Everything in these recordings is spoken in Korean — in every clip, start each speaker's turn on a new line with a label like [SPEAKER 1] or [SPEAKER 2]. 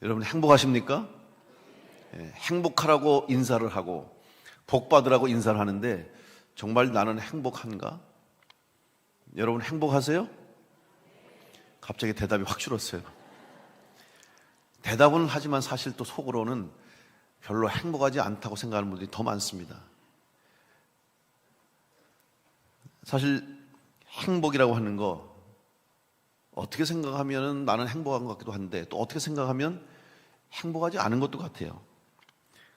[SPEAKER 1] 여러분 행복하십니까? 행복하라고 인사를 하고 복 받으라고 인사를 하는데 정말 나는 행복한가? 여러분 행복하세요? 갑자기 대답이 확 줄었어요. 대답은 하지만 사실 또 속으로는 별로 행복하지 않다고 생각하는 분들이 더 많습니다. 사실 행복이라고 하는 거 어떻게 생각하면 나는 행복한 것 같기도 한데 또 어떻게 생각하면 행복하지 않은 것도 같아요.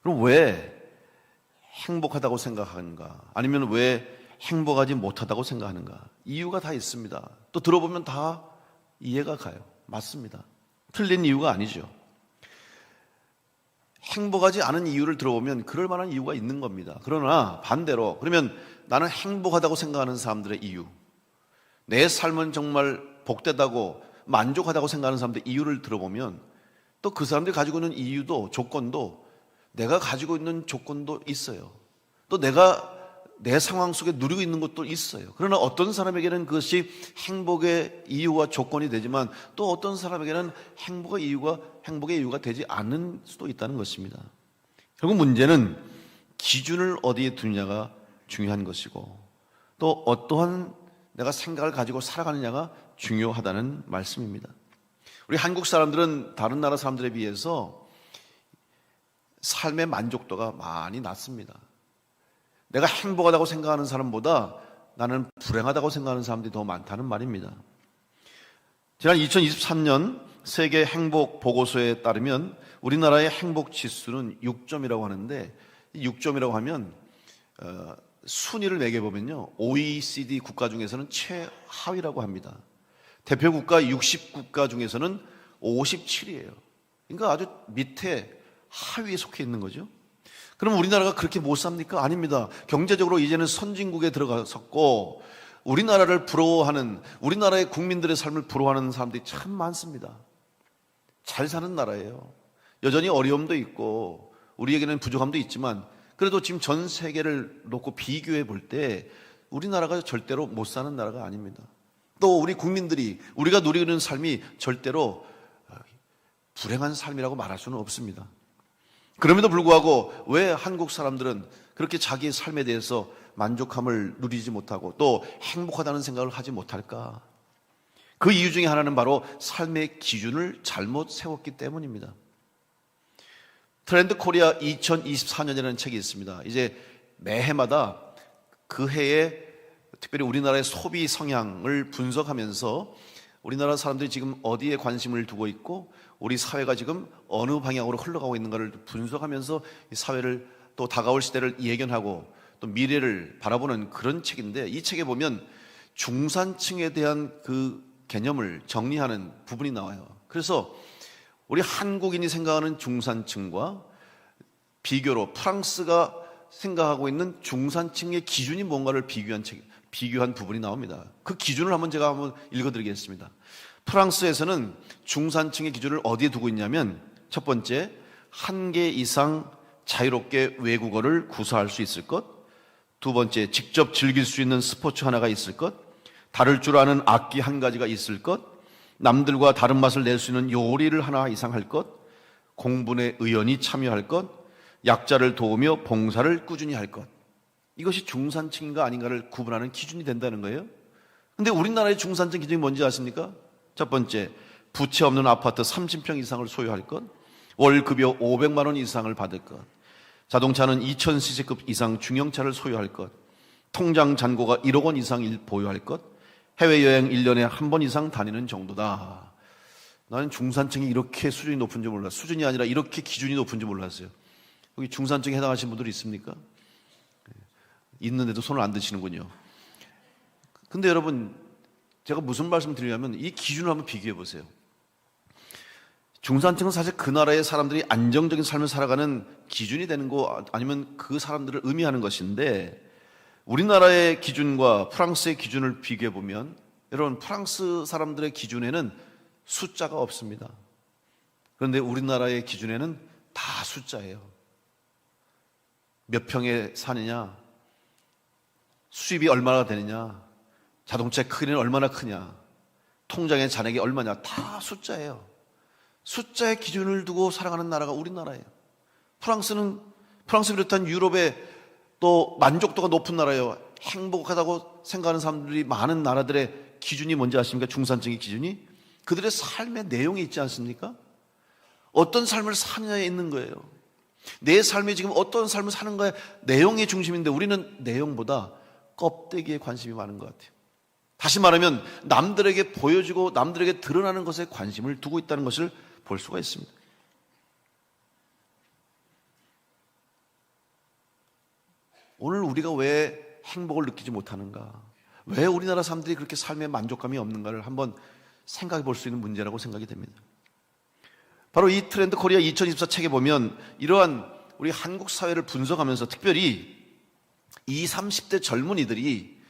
[SPEAKER 1] 그럼 왜 행복하다고 생각하는가? 아니면 왜 행복하지 못하다고 생각하는가? 이유가 다 있습니다. 또 들어보면 다 이해가 가요. 맞습니다. 틀린 이유가 아니죠. 행복하지 않은 이유를 들어보면 그럴 만한 이유가 있는 겁니다. 그러나 반대로 그러면 나는 행복하다고 생각하는 사람들의 이유, 내 삶은 정말 복되다고 만족하다고 생각하는 사람들의 이유를 들어보면 또 그 사람들이 가지고 있는 이유도 조건도 내가 가지고 있는 조건도 있어요. 또 내가 내 상황 속에 누리고 있는 것도 있어요. 그러나 어떤 사람에게는 그것이 행복의 이유와 조건이 되지만 또 어떤 사람에게는 행복의 이유가 되지 않을 수도 있다는 것입니다. 결국 문제는 기준을 어디에 두느냐가 중요한 것이고 또 어떠한 내가 생각을 가지고 살아가느냐가 중요하다는 말씀입니다. 우리 한국 사람들은 다른 나라 사람들에 비해서 삶의 만족도가 많이 낮습니다. 내가 행복하다고 생각하는 사람보다 나는 불행하다고 생각하는 사람들이 더 많다는 말입니다. 지난 2023년 세계 행복 보고서에 따르면 우리나라의 행복 지수는 6점이라고 하는데 6점이라고 하면 순위를 매겨보면요 OECD 국가 중에서는 최하위라고 합니다. 대표 국가 60국가 중에서는 57이에요. 그러니까 아주 밑에 하위에 속해 있는 거죠. 그럼 우리나라가 그렇게 못 삽니까? 아닙니다. 경제적으로 이제는 선진국에 들어갔었고 우리나라를 부러워하는, 우리나라의 국민들의 삶을 부러워하는 사람들이 참 많습니다. 잘 사는 나라예요. 여전히 어려움도 있고 우리에게는 부족함도 있지만 그래도 지금 전 세계를 놓고 비교해 볼 때 우리나라가 절대로 못 사는 나라가 아닙니다. 또 우리 국민들이 우리가 누리고 있는 삶이 절대로 불행한 삶이라고 말할 수는 없습니다. 그럼에도 불구하고 왜 한국 사람들은 그렇게 자기의 삶에 대해서 만족함을 누리지 못하고 또 행복하다는 생각을 하지 못할까? 그 이유 중에 하나는 바로 삶의 기준을 잘못 세웠기 때문입니다. 트렌드 코리아 2024년이라는 책이 있습니다. 이제 매해마다 그 해에 특별히 우리나라의 소비 성향을 분석하면서 우리나라 사람들이 지금 어디에 관심을 두고 있고 우리 사회가 지금 어느 방향으로 흘러가고 있는가를 분석하면서 이 사회를 또 다가올 시대를 예견하고 또 미래를 바라보는 그런 책인데 이 책에 보면 중산층에 대한 그 개념을 정리하는 부분이 나와요. 그래서 우리 한국인이 생각하는 중산층과 비교로 프랑스가 생각하고 있는 중산층의 기준이 뭔가를 비교한 부분이 나옵니다. 그 기준을 제가 한번 읽어드리겠습니다. 프랑스에서는 중산층의 기준을 어디에 두고 있냐면 첫 번째, 1개 이상 자유롭게 외국어를 구사할 수 있을 것. 두 번째, 직접 즐길 수 있는 스포츠 하나가 있을 것. 다룰 줄 아는 악기 1가지가 있을 것. 남들과 다른 맛을 낼 수 있는 요리를 하나 이상 할 것. 공분에 의연히 참여할 것. 약자를 도우며 봉사를 꾸준히 할 것. 이것이 중산층인가 아닌가를 구분하는 기준이 된다는 거예요. 근데 우리나라의 중산층 기준이 뭔지 아십니까? 첫 번째, 부채 없는 아파트 30평 이상을 소유할 것, 월급여 500만 원 이상을 받을 것, 자동차는 2000cc급 이상 중형차를 소유할 것, 통장 잔고가 1억 원 이상 보유할 것, 해외여행 1년에 한 번 이상 다니는 정도다. 나는 중산층이 이렇게 수준이 높은 줄 몰랐어요. 수준이 아니라 이렇게 기준이 높은 줄 몰랐어요. 여기 중산층에 해당하신 분들이 있습니까? 있는데도 손을 안 드시는군요. 근데 여러분, 제가 무슨 말씀 드리냐면 이 기준을 한번 비교해 보세요. 중산층은 사실 그 나라의 사람들이 안정적인 삶을 살아가는 기준이 되는 거 아니면 그 사람들을 의미하는 것인데 우리나라의 기준과 프랑스의 기준을 비교해 보면 여러분 프랑스 사람들의 기준에는 숫자가 없습니다. 그런데 우리나라의 기준에는 다 숫자예요. 몇 평에 사느냐, 수입이 얼마나 되느냐, 자동차의 크기는 얼마나 크냐, 통장의 잔액이 얼마냐, 다 숫자예요. 숫자의 기준을 두고 살아가는 나라가 우리나라예요. 프랑스 비롯한 유럽의 또 만족도가 높은 나라예요. 행복하다고 생각하는 사람들이 많은 나라들의 기준이 뭔지 아십니까? 중산층의 기준이 그들의 삶의 내용이 있지 않습니까? 어떤 삶을 사느냐에 있는 거예요. 내 삶이 지금 어떤 삶을 사는가의 내용이 중심인데 우리는 내용보다 껍데기에 관심이 많은 것 같아요. 다시 말하면 남들에게 보여지고 남들에게 드러나는 것에 관심을 두고 있다는 것을 볼 수가 있습니다. 오늘 우리가 왜 행복을 느끼지 못하는가? 왜 우리나라 사람들이 그렇게 삶에 만족감이 없는가를 한번 생각해 볼 수 있는 문제라고 생각이 됩니다. 바로 이 트렌드 코리아 2024 책에 보면 이러한 우리 한국 사회를 분석하면서 특별히 20, 30대 젊은이들이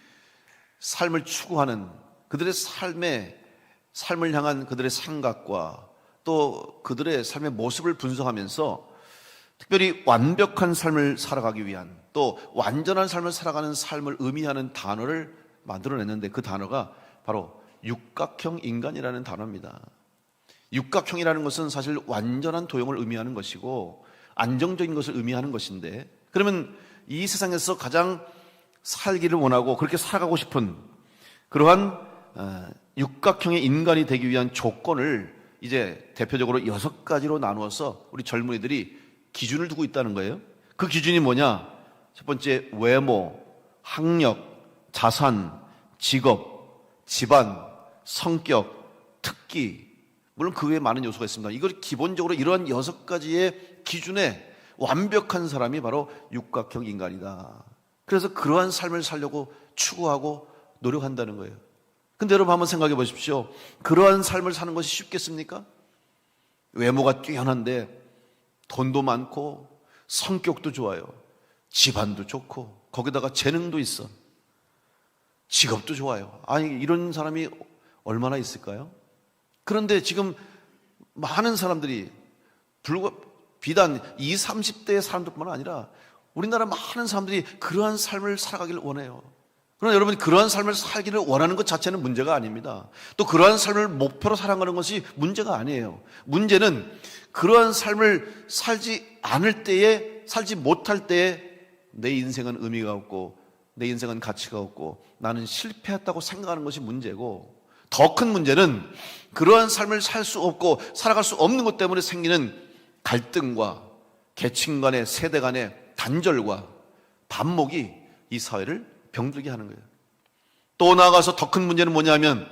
[SPEAKER 1] 삶을 추구하는 그들의 삶을 향한 그들의 생각과 또 그들의 삶의 모습을 분석하면서 특별히 완벽한 삶을 살아가기 위한 또 완전한 삶을 살아가는 삶을 의미하는 단어를 만들어냈는데 그 단어가 바로 육각형 인간이라는 단어입니다. 육각형이라는 것은 사실 완전한 도형을 의미하는 것이고 안정적인 것을 의미하는 것인데 그러면 이 세상에서 가장 살기를 원하고 그렇게 살아가고 싶은 그러한 육각형의 인간이 되기 위한 조건을 이제 대표적으로 6가지로 나누어서 우리 젊은이들이 기준을 두고 있다는 거예요. 그 기준이 뭐냐? 첫 번째, 외모, 학력, 자산, 직업, 집안, 성격, 특기, 물론 그 외에 많은 요소가 있습니다. 이걸 기본적으로 이러한 6가지의 기준에 완벽한 사람이 바로 육각형 인간이다. 그래서 그러한 삶을 살려고 추구하고 노력한다는 거예요. 근데 여러분 한번 생각해 보십시오. 그러한 삶을 사는 것이 쉽겠습니까? 외모가 뛰어난데 돈도 많고 성격도 좋아요. 집안도 좋고 거기다가 재능도 있어. 직업도 좋아요. 아니 이런 사람이 얼마나 있을까요? 그런데 지금 많은 사람들이 비단 20, 30대의 사람들뿐만 아니라 우리나라 많은 사람들이 그러한 삶을 살아가기를 원해요. 그러나 여러분이 그러한 삶을 살기를 원하는 것 자체는 문제가 아닙니다. 또 그러한 삶을 목표로 살아가는 것이 문제가 아니에요. 문제는 그러한 삶을 살지 못할 때에 내 인생은 의미가 없고 내 인생은 가치가 없고 나는 실패했다고 생각하는 것이 문제고 더 큰 문제는 그러한 삶을 살 수 없고 살아갈 수 없는 것 때문에 생기는 갈등과 계층 간의 세대 간의 단절과 반목이 이 사회를 병들게 하는 거예요. 또 나아가서 더 큰 문제는 뭐냐면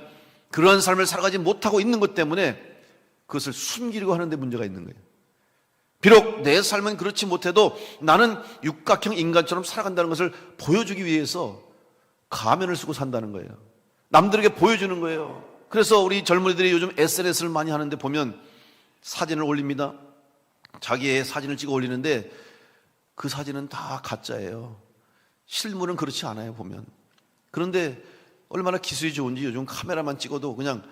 [SPEAKER 1] 그러한 삶을 살아가지 못하고 있는 것 때문에 그것을 숨기려고 하는 데 문제가 있는 거예요. 비록 내 삶은 그렇지 못해도 나는 육각형 인간처럼 살아간다는 것을 보여주기 위해서 가면을 쓰고 산다는 거예요. 남들에게 보여주는 거예요. 그래서 우리 젊은이들이 요즘 SNS를 많이 하는데 보면 사진을 올립니다. 자기의 사진을 찍어 올리는데 그 사진은 다 가짜예요. 실물은 그렇지 않아요, 보면. 그런데 얼마나 기술이 좋은지 요즘 카메라만 찍어도 그냥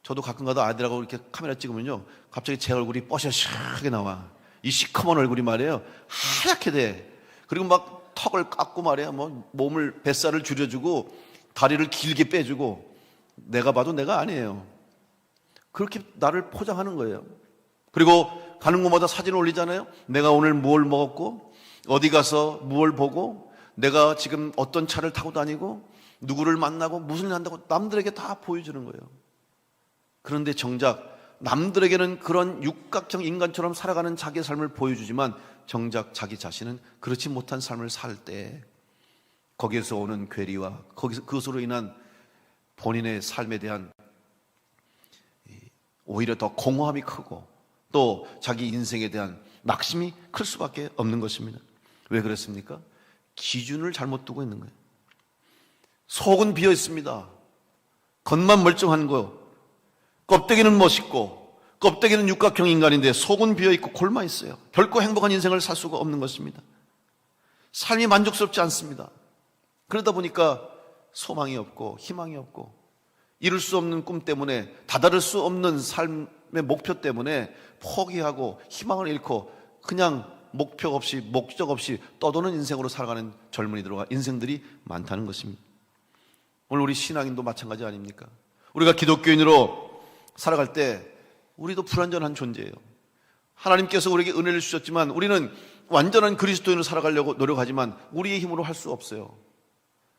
[SPEAKER 1] 저도 가끔 가다 아이들하고 이렇게 카메라 찍으면요. 갑자기 제 얼굴이 뻐셔시하게 나와. 이 시커먼 얼굴이 말이에요. 하얗게 돼. 그리고 막 턱을 깎고 말이야. 뭐 몸을, 뱃살을 줄여주고 다리를 길게 빼주고 내가 봐도 내가 아니에요. 그렇게 나를 포장하는 거예요. 그리고 가는 곳마다 사진을 올리잖아요. 내가 오늘 무엇을 먹었고 어디 가서 무엇을 보고 내가 지금 어떤 차를 타고 다니고 누구를 만나고 무슨 일 한다고 남들에게 다 보여주는 거예요. 그런데 정작 남들에게는 그런 육각형 인간처럼 살아가는 자기의 삶을 보여주지만 정작 자기 자신은 그렇지 못한 삶을 살 때 거기에서 오는 괴리와 그것으로 인한 본인의 삶에 대한 오히려 더 공허함이 크고 또 자기 인생에 대한 낙심이 클 수밖에 없는 것입니다. 왜 그렇습니까? 기준을 잘못 두고 있는 거예요. 속은 비어 있습니다. 겉만 멀쩡한 거, 껍데기는 멋있고 껍데기는 육각형 인간인데 속은 비어 있고 골마 있어요. 결코 행복한 인생을 살 수가 없는 것입니다. 삶이 만족스럽지 않습니다. 그러다 보니까 소망이 없고 희망이 없고 이룰 수 없는 꿈 때문에 다다를 수 없는 삶의 목표 때문에 포기하고 희망을 잃고 그냥 목표 없이 목적 없이 떠도는 인생으로 살아가는 젊은이들과 인생들이 많다는 것입니다. 오늘 우리 신앙인도 마찬가지 아닙니까? 우리가 기독교인으로 살아갈 때 우리도 불완전한 존재예요. 하나님께서 우리에게 은혜를 주셨지만 우리는 완전한 그리스도인으로 살아가려고 노력하지만 우리의 힘으로 할 수 없어요.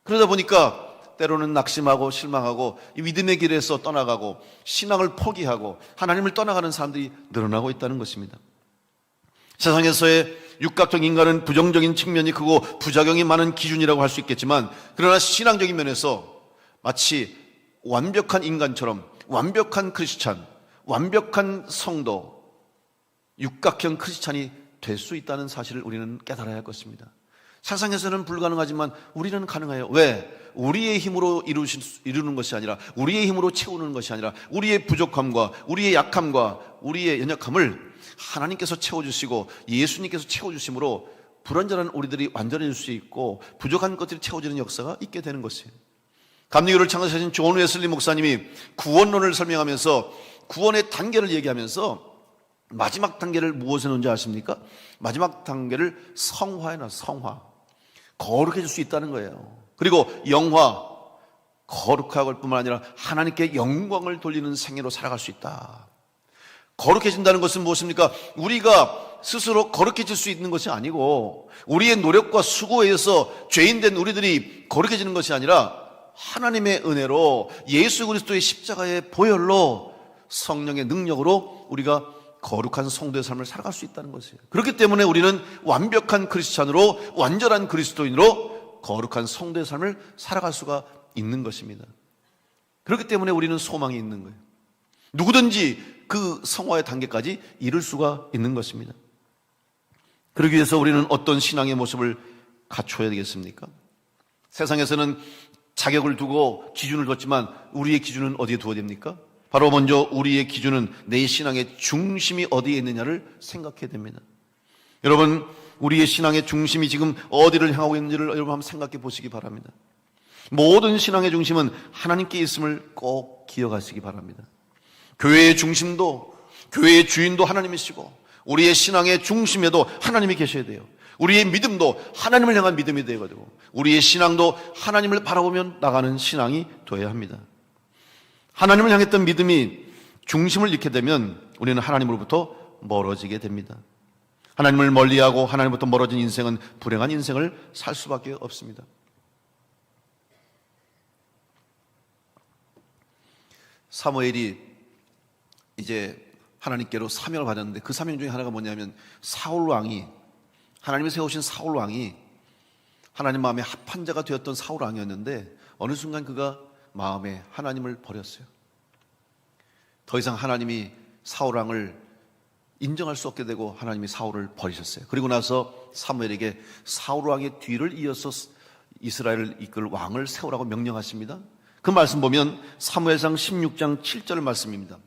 [SPEAKER 1] 그러다 보니까 때로는 낙심하고 실망하고 이 믿음의 길에서 떠나가고 신앙을 포기하고 하나님을 떠나가는 사람들이 늘어나고 있다는 것입니다. 세상에서의 육각적 인간은 부정적인 측면이 크고 부작용이 많은 기준이라고 할 수 있겠지만, 그러나 신앙적인 면에서 마치 완벽한 인간처럼 완벽한 크리스찬, 완벽한 성도, 육각형 크리스찬이 될 수 있다는 사실을 우리는 깨달아야 할 것입니다. 세상에서는 불가능하지만 우리는 가능해요. 왜? 우리의 힘으로 이루는 것이 아니라, 우리의 힘으로 채우는 것이 아니라, 우리의 부족함과 우리의 약함과 우리의 연약함을 하나님께서 채워주시고 예수님께서 채워주심으로 불완전한 우리들이 완전해질 수 있고 부족한 것들이 채워지는 역사가 있게 되는 것이에요. 감리교를 창시하신 존 웨슬리 목사님이 구원론을 설명하면서 구원의 단계를 얘기하면서 마지막 단계를 무엇에 놓은지 아십니까? 마지막 단계를 성화에 놔. 성화, 거룩해질 수 있다는 거예요. 그리고 영화, 거룩할 뿐만 아니라 하나님께 영광을 돌리는 생애로 살아갈 수 있다. 거룩해진다는 것은 무엇입니까? 우리가 스스로 거룩해질 수 있는 것이 아니고 우리의 노력과 수고에 의해서 죄인된 우리들이 거룩해지는 것이 아니라 하나님의 은혜로 예수 그리스도의 십자가의 보혈로 성령의 능력으로 우리가 거룩한 성도의 삶을 살아갈 수 있다는 것이에요. 그렇기 때문에 우리는 완벽한 크리스찬으로, 완전한 그리스도인으로 거룩한 성도의 삶을 살아갈 수가 있는 것입니다. 그렇기 때문에 우리는 소망이 있는 거예요. 누구든지 그 성화의 단계까지 이룰 수가 있는 것입니다. 그러기 위해서 우리는 어떤 신앙의 모습을 갖춰야 되겠습니까? 세상에서는 자격을 두고 기준을 뒀지만 우리의 기준은 어디에 두어야 됩니까? 바로 먼저 우리의 기준은 내 신앙의 중심이 어디에 있느냐를 생각해야 됩니다. 여러분, 우리의 신앙의 중심이 지금 어디를 향하고 있는지를 여러분 한번 생각해 보시기 바랍니다. 모든 신앙의 중심은 하나님께 있음을 꼭 기억하시기 바랍니다. 교회의 중심도, 교회의 주인도 하나님이시고 우리의 신앙의 중심에도 하나님이 계셔야 돼요. 우리의 믿음도 하나님을 향한 믿음이 되어야 되고 우리의 신앙도 하나님을 바라보며 나가는 신앙이 되어야 합니다. 하나님을 향했던 믿음이 중심을 잃게 되면 우리는 하나님으로부터 멀어지게 됩니다. 하나님을 멀리하고 하나님부터 멀어진 인생은 불행한 인생을 살 수밖에 없습니다. 사무엘이 이제 하나님께로 사명을 받았는데 그 사명 중에 하나가 뭐냐면 사울 왕이, 하나님이 세우신 사울 왕이 하나님 마음에 합한 자가 되었던 사울 왕이었는데 어느 순간 그가 마음에 하나님을 버렸어요. 더 이상 하나님이 사울 왕을 인정할 수 없게 되고 하나님이 사울을 버리셨어요. 그리고 나서 사무엘에게 사울 왕의 뒤를 이어서 이스라엘을 이끌 왕을 세우라고 명령하십니다. 그 말씀 보면 사무엘상 16장 7절 말씀입니다.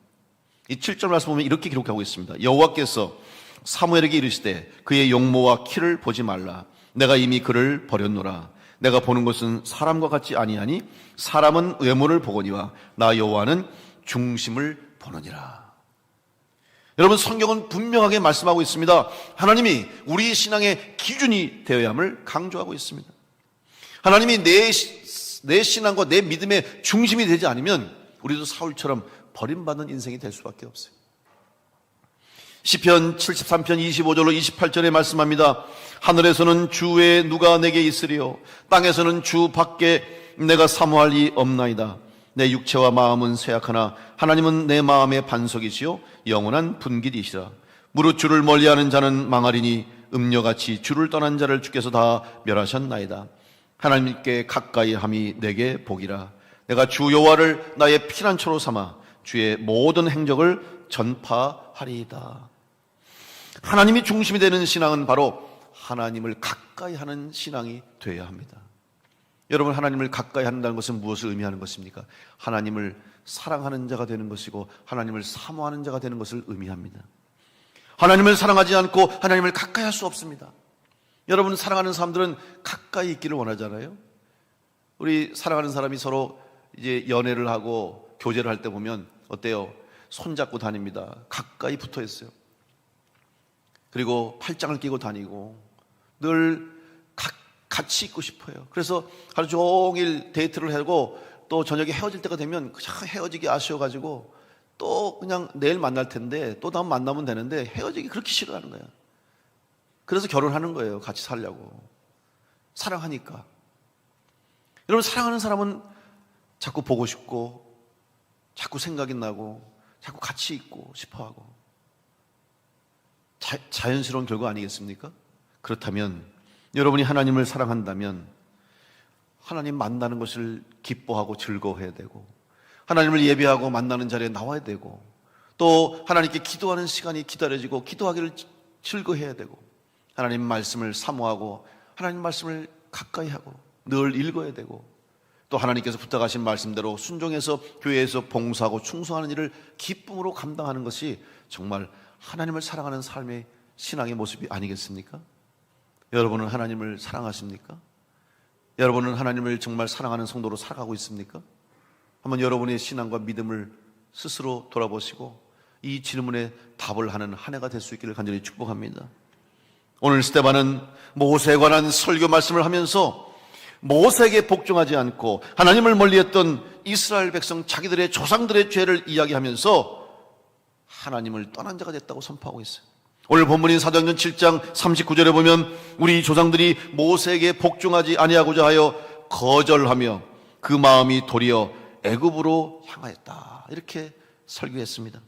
[SPEAKER 1] 이 7절 말씀 보면 이렇게 기록하고 있습니다. 여호와께서 사무엘에게 이르시되 그의 용모와 키를 보지 말라. 내가 이미 그를 버렸노라. 내가 보는 것은 사람과 같지 아니하니 사람은 외모를 보거니와 나 여호와는 중심을 보느니라. 여러분, 성경은 분명하게 말씀하고 있습니다. 하나님이 우리 신앙의 기준이 되어야 함을 강조하고 있습니다. 하나님이 내 신앙과 내 믿음의 중심이 되지 않으면 우리도 사울처럼 버림받는 인생이 될 수밖에 없어요. 시편 73편 25절로 28절에 말씀합니다. 하늘에서는 주 외에 누가 내게 있으리요 땅에서는 주 밖에 내가 사모할 이 없나이다. 내 육체와 마음은 쇠약하나 하나님은 내 마음의 반석이시요 영원한 분깃이시라. 무릇 주를 멀리하는 자는 망하리니 음녀같이 주를 떠난 자를 주께서 다 멸하셨나이다. 하나님께 가까이 함이 내게 복이라. 내가 주 여호와를 나의 피난처로 삼아 주의 모든 행적을 전파하리이다. 하나님이 중심이 되는 신앙은 바로 하나님을 가까이 하는 신앙이 되어야 합니다. 여러분, 하나님을 가까이 한다는 것은 무엇을 의미하는 것입니까? 하나님을 사랑하는 자가 되는 것이고 하나님을 사모하는 자가 되는 것을 의미합니다. 하나님을 사랑하지 않고 하나님을 가까이 할 수 없습니다. 여러분, 사랑하는 사람들은 가까이 있기를 원하잖아요. 우리 사랑하는 사람이 서로 이제 연애를 하고 교제를 할 때 보면 어때요? 손잡고 다닙니다. 가까이 붙어 있어요. 그리고 팔짱을 끼고 다니고 늘 같이 있고 싶어요. 그래서 하루 종일 데이트를 하고 또 저녁에 헤어질 때가 되면 그냥 헤어지기 아쉬워가지고 또 그냥 내일 만날 텐데 또 다음 만나면 되는데 헤어지기 그렇게 싫어하는 거야. 그래서 결혼하는 거예요. 같이 살려고. 사랑하니까. 여러분, 사랑하는 사람은 자꾸 보고 싶고 자꾸 생각이 나고 자꾸 같이 있고 싶어하고 자연스러운 결과 아니겠습니까? 그렇다면 여러분이 하나님을 사랑한다면 하나님 만나는 것을 기뻐하고 즐거워해야 되고 하나님을 예배하고 만나는 자리에 나와야 되고 또 하나님께 기도하는 시간이 기다려지고 기도하기를 즐거워해야 되고 하나님 말씀을 사모하고 하나님 말씀을 가까이 하고 늘 읽어야 되고 또 하나님께서 부탁하신 말씀대로 순종해서 교회에서 봉사하고 충성하는 일을 기쁨으로 감당하는 것이 정말 하나님을 사랑하는 삶의 신앙의 모습이 아니겠습니까? 여러분은 하나님을 사랑하십니까? 여러분은 하나님을 정말 사랑하는 성도로 살아가고 있습니까? 한번 여러분의 신앙과 믿음을 스스로 돌아보시고 이 질문에 답을 하는 한 해가 될 수 있기를 간절히 축복합니다. 오늘 스데반은 모세에 관한 설교 말씀을 하면서 모세에게 복종하지 않고 하나님을 멀리했던 이스라엘 백성 자기들의 조상들의 죄를 이야기하면서 하나님을 떠난 자가 됐다고 선포하고 있어요. 오늘 본문인 사도행전 7장 39절에 보면 우리 조상들이 모세에게 복종하지 아니하고자 하여 거절하며 그 마음이 도리어 애굽으로 향하였다, 이렇게 설교했습니다.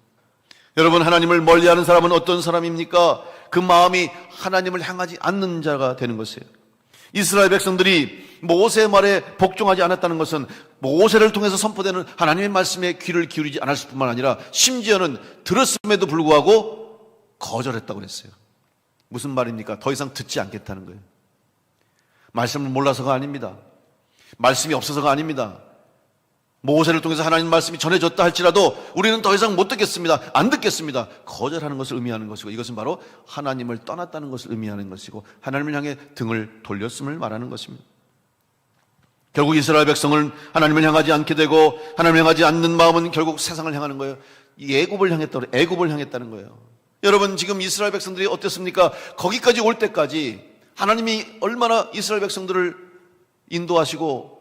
[SPEAKER 1] 여러분, 하나님을 멀리하는 사람은 어떤 사람입니까? 그 마음이 하나님을 향하지 않는 자가 되는 것이에요. 이스라엘 백성들이 모세의 말에 복종하지 않았다는 것은 모세를 통해서 선포되는 하나님의 말씀에 귀를 기울이지 않았을 뿐만 아니라 심지어는 들었음에도 불구하고 거절했다고 그랬어요. 무슨 말입니까? 더 이상 듣지 않겠다는 거예요. 말씀을 몰라서가 아닙니다. 말씀이 없어서가 아닙니다. 모세를 통해서 하나님 말씀이 전해졌다 할지라도 우리는 더 이상 못 듣겠습니다. 안 듣겠습니다. 거절하는 것을 의미하는 것이고 이것은 바로 하나님을 떠났다는 것을 의미하는 것이고 하나님을 향해 등을 돌렸음을 말하는 것입니다. 결국 이스라엘 백성은 하나님을 향하지 않게 되고 하나님을 향하지 않는 마음은 결국 세상을 향하는 거예요. 애굽을 향했다는 거예요. 여러분, 지금 이스라엘 백성들이 어땠습니까? 거기까지 올 때까지 하나님이 얼마나 이스라엘 백성들을 인도하시고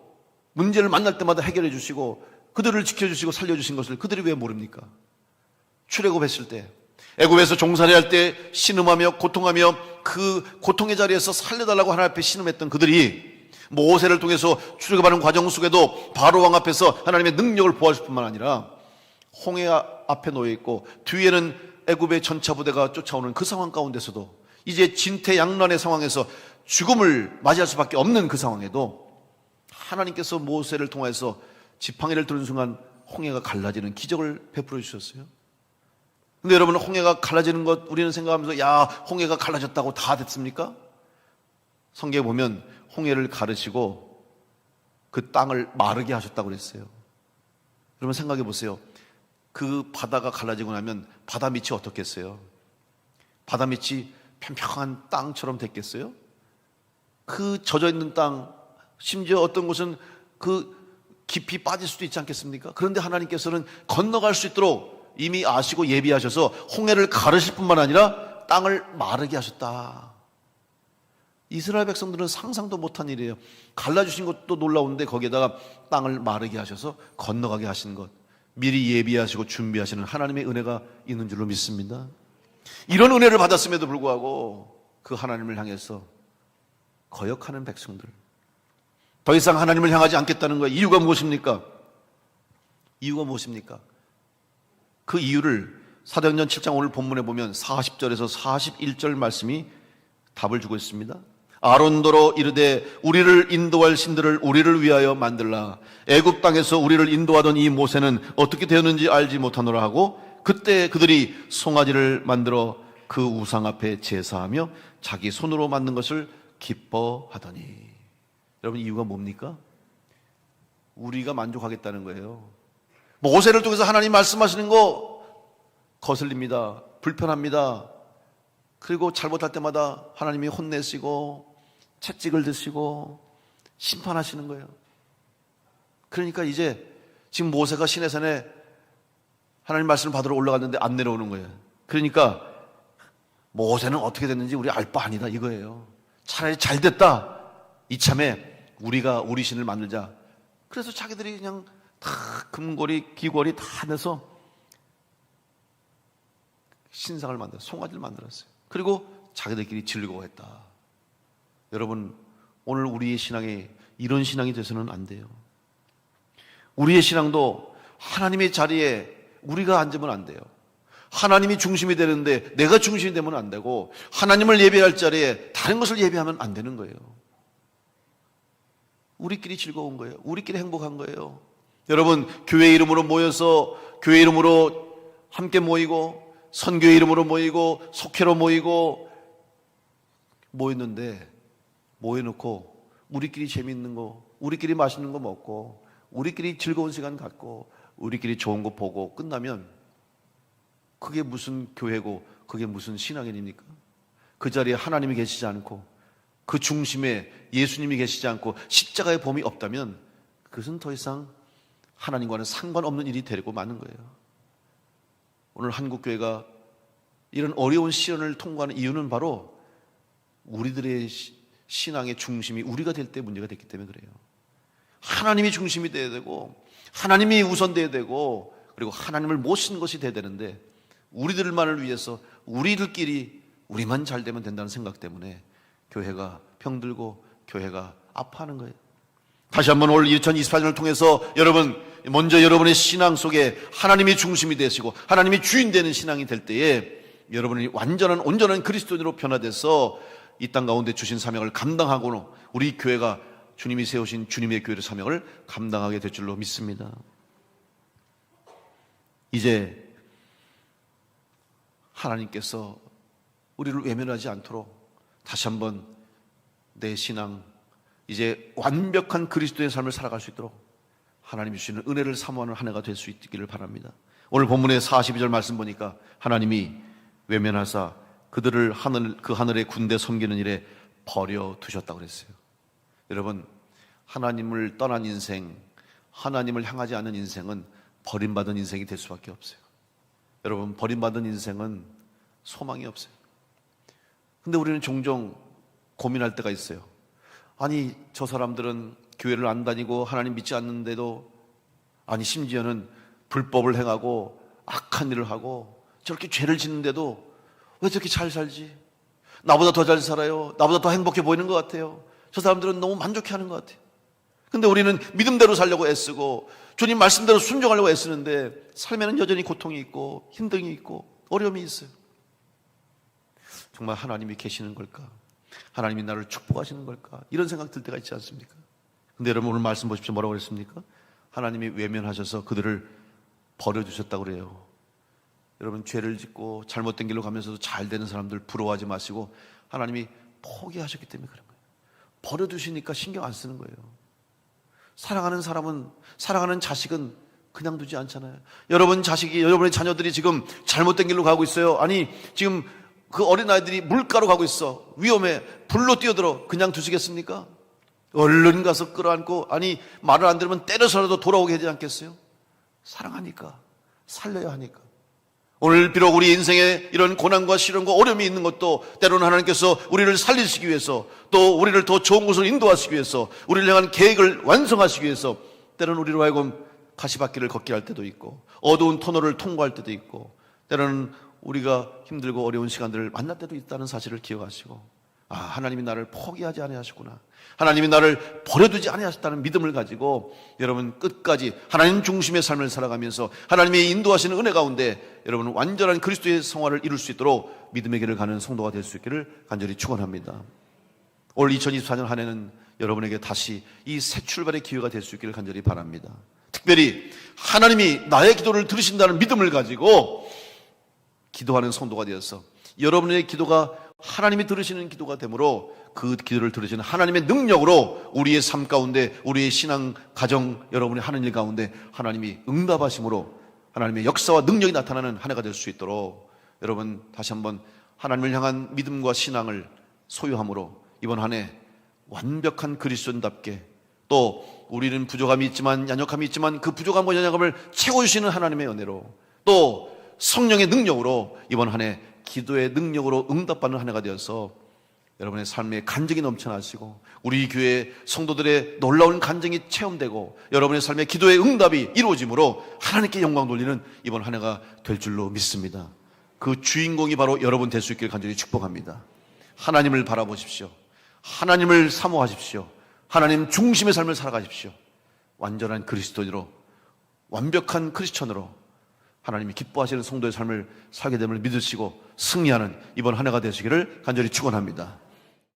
[SPEAKER 1] 문제를 만날 때마다 해결해 주시고 그들을 지켜주시고 살려주신 것을 그들이 왜 모릅니까? 출애굽했을 때, 애굽에서 종살이 할 때 신음하며 고통하며 그 고통의 자리에서 살려달라고 하나님 앞에 신음했던 그들이 모세를 통해서 출애굽하는 과정 속에도 바로 왕 앞에서 하나님의 능력을 보아줄 뿐만 아니라 홍해 앞에 놓여 있고 뒤에는 애굽의 전차 부대가 쫓아오는 그 상황 가운데서도 이제 진퇴양난의 상황에서 죽음을 맞이할 수밖에 없는 그 상황에도 하나님께서 모세를 통해서 지팡이를 드는 순간 홍해가 갈라지는 기적을 베풀어 주셨어요. 근데 여러분, 홍해가 갈라지는 것 우리는 생각하면서 야, 홍해가 갈라졌다고 다 됐습니까? 성경에 보면 홍해를 가르시고 그 땅을 마르게 하셨다고 그랬어요. 여러분 생각해 보세요. 그 바다가 갈라지고 나면 바다 밑이 어떻겠어요? 바다 밑이 평평한 땅처럼 됐겠어요? 그 젖어있는 땅, 심지어 어떤 곳은 그 깊이 빠질 수도 있지 않겠습니까? 그런데 하나님께서는 건너갈 수 있도록 이미 아시고 예비하셔서 홍해를 가르실 뿐만 아니라 땅을 마르게 하셨다. 이스라엘 백성들은 상상도 못한 일이에요. 갈라주신 것도 놀라운데 거기에다가 땅을 마르게 하셔서 건너가게 하신 것, 미리 예비하시고 준비하시는 하나님의 은혜가 있는 줄로 믿습니다. 이런 은혜를 받았음에도 불구하고 그 하나님을 향해서 거역하는 백성들, 더 이상 하나님을 향하지 않겠다는 거예요. 이유가 무엇입니까? 이유가 무엇입니까? 그 이유를 사도행전 7장 오늘 본문에 보면 40절에서 41절 말씀이 답을 주고 있습니다. 아론도로 이르되 우리를 인도할 신들을 우리를 위하여 만들라. 애굽 땅에서 우리를 인도하던 이 모세는 어떻게 되었는지 알지 못하노라 하고 그때 그들이 송아지를 만들어 그 우상 앞에 제사하며 자기 손으로 만든 것을 기뻐하더니. 여러분, 이유가 뭡니까? 우리가 만족하겠다는 거예요. 모세를 통해서 하나님 말씀하시는 거 거슬립니다. 불편합니다. 그리고 잘못할 때마다 하나님이 혼내시고 채찍을 드시고 심판하시는 거예요. 그러니까 이제 지금 모세가 시내산에 하나님 말씀을 받으러 올라갔는데 안 내려오는 거예요. 그러니까 모세는 어떻게 됐는지 우리 알 바 아니다 이거예요. 차라리 잘 됐다. 이참에 우리가 우리 신을 만들자. 그래서 자기들이 그냥 다 금고리, 귀걸이 다 내서 신상을 만들어 송아지를 만들었어요. 그리고 자기들끼리 즐거워했다. 여러분, 오늘 우리의 신앙이 이런 신앙이 돼서는 안 돼요. 우리의 신앙도 하나님의 자리에 우리가 앉으면 안 돼요. 하나님이 중심이 되는데 내가 중심이 되면 안 되고, 하나님을 예배할 자리에 다른 것을 예배하면 안 되는 거예요. 우리끼리 즐거운 거예요. 우리끼리 행복한 거예요. 여러분, 교회 이름으로 모여서 교회 이름으로 함께 모이고, 선교의 이름으로 모이고, 속회로 모이고 모였는데, 모여놓고 우리끼리 재밌는 거, 우리끼리 맛있는 거 먹고, 우리끼리 즐거운 시간 갖고, 우리끼리 좋은 거 보고 끝나면 그게 무슨 교회고 그게 무슨 신앙인입니까? 그 자리에 하나님이 계시지 않고, 그 중심에 예수님이 계시지 않고 십자가의 범이 없다면 그것은 더 이상 하나님과는 상관없는 일이 되고 마는 거예요. 오늘 한국교회가 이런 어려운 시련을 통과하는 이유는 바로 우리들의 신앙의 중심이 우리가 될 때 문제가 됐기 때문에 그래요. 하나님이 중심이 돼야 되고, 하나님이 우선돼야 되고, 그리고 하나님을 모시는 것이 돼야 되는데, 우리들만을 위해서 우리들끼리 우리만 잘 되면 된다는 생각 때문에 교회가 병들고 교회가 아파하는 거예요. 다시 한번 올 2024년을 통해서 여러분, 먼저 여러분의 신앙 속에 하나님이 중심이 되시고 하나님이 주인 되는 신앙이 될 때에 여러분이 완전한 온전한 그리스도인으로 변화돼서 이 땅 가운데 주신 사명을 감당하고, 우리 교회가 주님이 세우신 주님의 교회의 사명을 감당하게 될 줄로 믿습니다. 이제 하나님께서 우리를 외면하지 않도록 다시 한번 내 신앙, 이제 완벽한 그리스도의 삶을 살아갈 수 있도록 하나님이 주시는 은혜를 사모하는 한 해가 될 수 있기를 바랍니다. 오늘 본문의 42절 말씀 보니까 하나님이 외면하사 그들을 그 하늘의 군대 섬기는 일에 버려두셨다고 그랬어요. 여러분, 하나님을 떠난 인생, 하나님을 향하지 않는 인생은 버림받은 인생이 될 수밖에 없어요. 여러분, 버림받은 인생은 소망이 없어요. 근데 우리는 종종 고민할 때가 있어요. 아니, 저 사람들은 교회를 안 다니고 하나님 믿지 않는데도, 아니 심지어는 불법을 행하고 악한 일을 하고 저렇게 죄를 짓는데도 왜 저렇게 잘 살지? 나보다 더 잘 살아요. 나보다 더 행복해 보이는 것 같아요. 저 사람들은 너무 만족해하는 것 같아요. 근데 우리는 믿음대로 살려고 애쓰고 주님 말씀대로 순종하려고 애쓰는데 삶에는 여전히 고통이 있고 힘듦이 있고 어려움이 있어요. 정말 하나님이 계시는 걸까? 하나님이 나를 축복하시는 걸까? 이런 생각 들 때가 있지 않습니까? 근데 여러분, 오늘 말씀 보십시오. 뭐라고 그랬습니까? 하나님이 외면하셔서 그들을 버려두셨다고 그래요. 여러분, 죄를 짓고 잘못된 길로 가면서도 잘 되는 사람들 부러워하지 마시고, 하나님이 포기하셨기 때문에 그런 거예요. 버려두시니까 신경 안 쓰는 거예요. 사랑하는 사람은, 사랑하는 자식은 그냥 두지 않잖아요. 여러분 자식이, 여러분의 자녀들이 지금 잘못된 길로 가고 있어요. 아니, 지금 그 어린아이들이 물가로 가고 있어. 위험해. 불로 뛰어들어. 그냥 두시겠습니까? 얼른 가서 끌어안고, 아니 말을 안 들으면 때려서라도 돌아오게 하지 않겠어요? 사랑하니까, 살려야 하니까. 오늘 비록 우리 인생에 이런 고난과 시련과 어려움이 있는 것도 때로는 하나님께서 우리를 살리시기 위해서, 또 우리를 더 좋은 곳으로 인도하시기 위해서, 우리를 향한 계획을 완성하시기 위해서 때로는 우리로 하여금 가시밭길을 걷게 할 때도 있고, 어두운 터널을 통과할 때도 있고, 때로는 우리가 힘들고 어려운 시간들을 만날 때도 있다는 사실을 기억하시고, 아, 하나님이 나를 포기하지 아니하셨구나, 하나님이 나를 버려두지 아니하셨다는 믿음을 가지고 여러분 끝까지 하나님 중심의 삶을 살아가면서 하나님의 인도하시는 은혜 가운데 여러분 완전한 그리스도의 성화를 이룰 수 있도록 믿음의 길을 가는 성도가 될 수 있기를 간절히 축원합니다. 올 2024년 한 해는 여러분에게 다시 이 새 출발의 기회가 될 수 있기를 간절히 바랍니다. 특별히 하나님이 나의 기도를 들으신다는 믿음을 가지고 기도하는 성도가 되어서 여러분의 기도가 하나님이 들으시는 기도가 되므로 그 기도를 들으시는 하나님의 능력으로 우리의 삶 가운데, 우리의 신앙 가정, 여러분이 하는 일 가운데 하나님이 응답하심으로 하나님의 역사와 능력이 나타나는 한 해가 될 수 있도록 여러분 다시 한번 하나님을 향한 믿음과 신앙을 소유함으로 이번 한 해 완벽한 그리스도인답게, 또 우리는 부족함이 있지만 연약함이 있지만 그 부족함과 연약함을 채워주시는 하나님의 은혜로, 또 성령의 능력으로 이번 한 해 기도의 능력으로 응답받는 한 해가 되어서 여러분의 삶에 간증이 넘쳐나시고 우리 교회 성도들의 놀라운 간증이 체험되고 여러분의 삶에 기도의 응답이 이루어짐으로 하나님께 영광 돌리는 이번 한 해가 될 줄로 믿습니다. 그 주인공이 바로 여러분 될 수 있기를 간절히 축복합니다. 하나님을 바라보십시오. 하나님을 사모하십시오. 하나님 중심의 삶을 살아가십시오. 완전한 그리스도인으로, 완벽한 크리스천으로 하나님이 기뻐하시는 성도의 삶을 살게 됨을 믿으시고 승리하는 이번 한 해가 되시기를 간절히 축원합니다.